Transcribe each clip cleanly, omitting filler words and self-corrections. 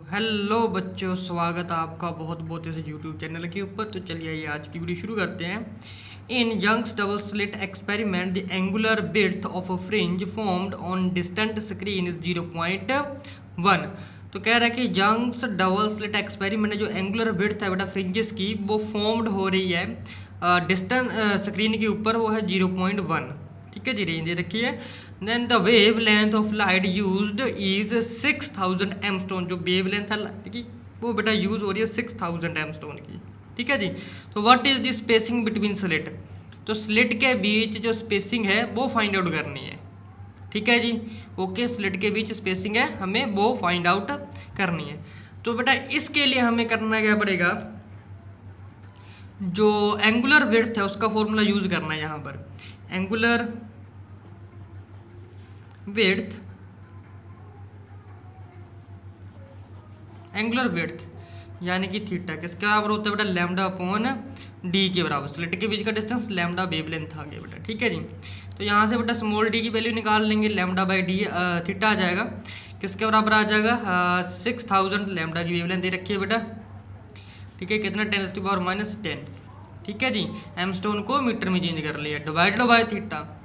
Hello बच्चों, स्वागत है आपका बहुत बहुत इस यूट्यूब चैनल के ऊपर। तो चलिए आइए आज की वीडियो शुरू करते हैं। In Young's double slit experiment the angular width of a fringe formed on distant screen is 0.1। तो कह रहा है कि यंग्स डबल स्लिट एक्सपेरिमेंट जो एंगुलर विड्थ है बेटा फ्रिंजेस की, वो फॉर्म्ड हो रही है डिस्टेंट स्क्रीन के ऊपर, वो है 0.1। ठीक है जी, रेंज दे रखी है। Then the wave length of light used is 6000 angstrom. जो वेव लेंथ है लाइट की वो बेटा यूज हो रही है 6000 एमस्टोन की। ठीक है जी। तो what is the spacing between slit? तो स्लिट के बीच जो स्पेसिंग है वो फाइंड आउट करनी है। ठीक है जी, ओके। स्लिट के बीच स्पेसिंग है, हमें वो फाइंड आउट करनी है। तो बेटा इसके लिए हमें करना क्या पड़ेगा, जो एंगुलर विड्थ है उसका फॉर्मूला यूज करना है। यहाँ पर एंगुलर विड्थ, एंगुलर विड्थ यानी कि थीटा किसके बराबर होता है बेटा, लैम्डा अपॉन डी के बराबर। स्लिट के बीच का डिस्टेंस लैम्डा वेवलेंथ आ गया बेटा। ठीक है जी। तो यहाँ से बेटा स्मॉल डी की वैल्यू निकाल लेंगे, लैम्डा बाई डी थीटा आ जाएगा। किसके बराबर आ जाएगा, 6000 लैम्डा की वेवलेंथ दे रखी है बेटा। ठीक है, कितना 10⁻⁻10। ठीक है जी। एम स्टोन को मीटर में चेंज कर लिया, डिवाइडेड बाय थीटा।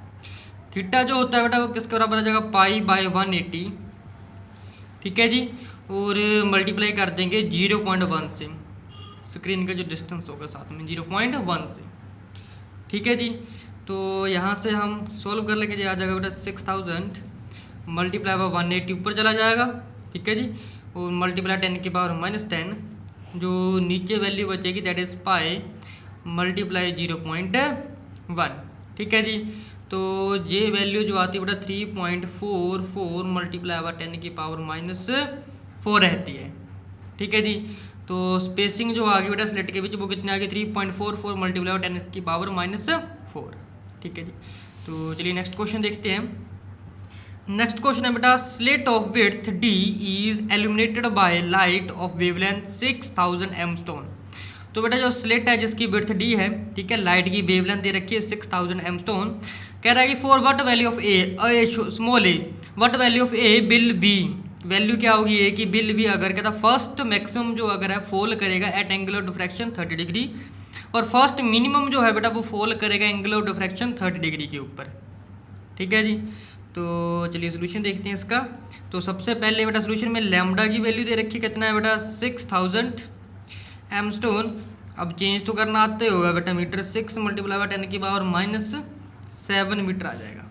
थीटा जो होता है बेटा वो किसके बराबर आ जाएगा, π/180। ठीक है जी। और मल्टीप्लाई कर देंगे 0.1 से, स्क्रीन का जो डिस्टेंस होगा साथ में 0.1 से। ठीक है जी। तो यहाँ से हम सोल्व कर लेंगे, आ जाएगा बेटा 6000 मल्टीप्लाई बाय 180 ऊपर चला जाएगा। ठीक है जी। और मल्टीप्लाई 10⁻⁻10, जो नीचे वैल्यू बचेगी दैट इज पाई मल्टीप्लाई 0.1। ठीक है जी। तो ये वैल्यू जो आती है बेटा 3.44 मल्टीप्लाई बाय 10⁻⁻4 रहती है। ठीक है जी। तो स्पेसिंग जो आ गई बेटा स्लिट के बीच वो कितनी आ गई, 3.44 मल्टीप्लाई बाय 10⁻⁴। ठीक है जी। तो चलिए नेक्स्ट क्वेश्चन देखते हैं। नेक्स्ट क्वेश्चन है बेटा, slit of width D is illuminated by light of wavelength 6000 एमस्टोन। तो बेटा जो स्लिट है जिसकी विड्थ डी है, ठीक है, लाइट की वेवलेंथ दे रखी है 6000 एमस्टोन। कह रहा है कि for what value of A small A, what value of A will be. Value क्या होगी ए की, विल बी अगर कहता फर्स्ट मैक्सिमम जो अगर है फॉल करेगा at angle of diffraction 30 degree, और फर्स्ट मिनिमम जो है बेटा वो फॉल करेगा एंगल ऑफ डिफ्रैक्शन 30 डिग्री के ऊपर। ठीक है जी। तो चलिए सोल्यूशन देखते हैं इसका। तो सबसे पहले बेटा सोल्यूशन में लैम्डा की वैल्यू दे रखी कितना है बेटा, 6000 एमस्टोन। अब चेंज तो करना आते होगा बेटा मीटर, 6 मल्टीप्लाई बाय 10⁻⁻7 मीटर आ जाएगा।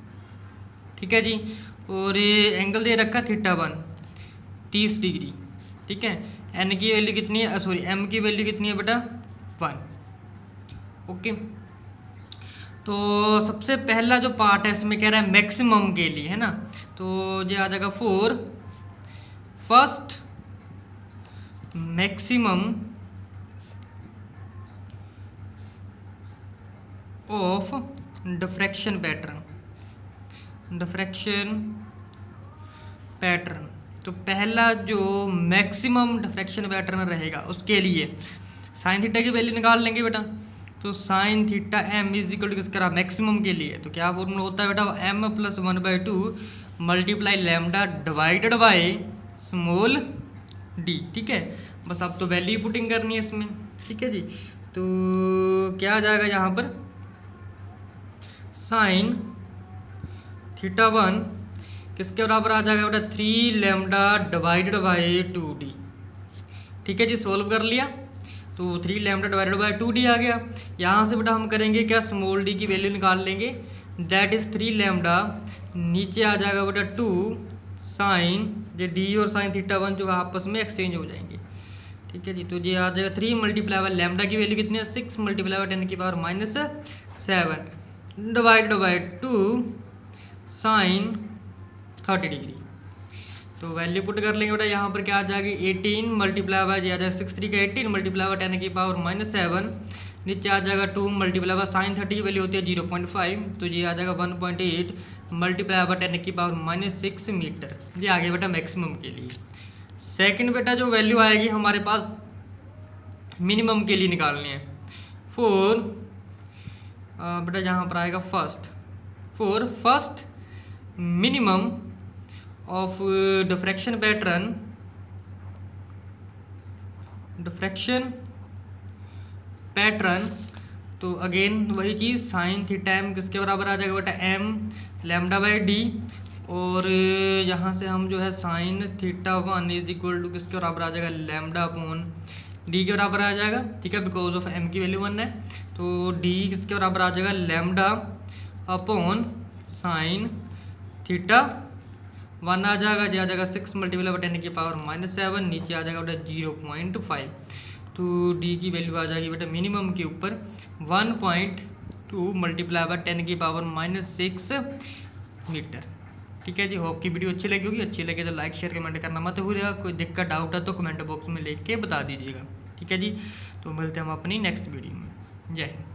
ठीक है जी। और ये एंगल दे रखा θ1 30 डिग्री। ठीक है। एन की वैल्यू कितनी है, सॉरी एम की वैल्यू कितनी है बेटा, 1। ओके। तो सबसे पहला जो पार्ट है इसमें कह रहा है मैक्सिमम के लिए, है ना। तो ये आ जाएगा for first maximum of diffraction pattern, diffraction pattern. तो पहला जो मैक्सिमम डिफ्रैक्शन पैटर्न रहेगा उसके लिए साइन थीटा की वैल्यू निकाल लेंगे बेटा। तो sine theta m is equal to किसका, मैक्सिमम के लिए तो क्या फॉर्मूला होता है बेटा, m plus 1/2 multiply lambda divided by small d. ठीक है, बस अब तो वैल्यू पुटिंग करनी है इसमें। ठीक है जी। तो क्या आ जाएगा यहाँ पर, साइन θ1 किसके बराबर आ जाएगा बेटा, 3 लैम्डा डिवाइडेड बाय 2d। ठीक है जी, सोल्व कर लिया। तो 3 लैम्डा डिवाइडेड बाय 2d आ गया। यहाँ से बेटा हम करेंगे क्या, स्मॉल डी की वैल्यू निकाल लेंगे, दैट इज 3 लैम्डा, नीचे आ जाएगा बेटा 2 साइन, ये डी और साइन θ1 जो आपस में एक्सचेंज हो जाएंगे। ठीक है जी। तो ये आ जाएगा 3 मल्टीप्लाई बाय लैम्डा की वैल्यू कितनी है, 6 multiply by 10⁻⁻7 divided by 2 sine 30 degree. तो वैल्यू पुट कर लेंगे बेटा, यहाँ पर क्या आ जाएगी 18 मल्टीप्लाई बाय, आ जाएगा 6 3 का 18 मल्टीप्लाई बाय 10⁻⁻7, नीचे आ जाएगा 2 मल्टीप्लाई बाय साइन 30 की वैल्यू होती है 0.5, तो ये आ जाएगा 1.8 मल्टीप्लाई बाय 10⁻⁻6 मीटर। ये आ गया बेटा मैक्सिमम के लिए। सेकंड बेटा जो वैल्यू आएगी हमारे पास मिनिमम के लिए निकालनी है, फॉर बेटा यहाँ पर आएगा first, for first minimum of diffraction pattern diffraction pattern, तो अगेन वही चीज़ साइन थीटा एम किसके बराबर आ जाएगा बेटा, एम लैम्डा बाई डी। और यहाँ से हम जो है sine theta one is equal to किसके बराबर आ जाएगा, लैम्डा अपॉन डी के बराबर आ जाएगा, ठीक है, बिकॉज ऑफ एम की वैल्यू 1 है। तो डी किसके बराबर आ जाएगा, लैम्डा अपॉन साइन थीटा 1 आ जाएगा, जो आ जाएगा 6 मल्टीप्लाई बाई 10 की पावर -7, नीचे आ जाएगा बेटा 0.5। तो डी की वैल्यू आ जाएगी बेटा मिनिमम के ऊपर 1.2 मल्टीप्लाई बाई 10 की पावर -6 मीटर। ठीक है जी, होप की वीडियो अच्छी लगी होगी। अच्छी लगे तो लाइक शेयर कमेंट करना मत भूलिएगा। कोई दिक्कत डाउट है तो कमेंट बॉक्स में लिख के बता दीजिएगा। ठीक है जी, तो मिलते हैं हम अपनी नेक्स्ट वीडियो में। जय हिंद।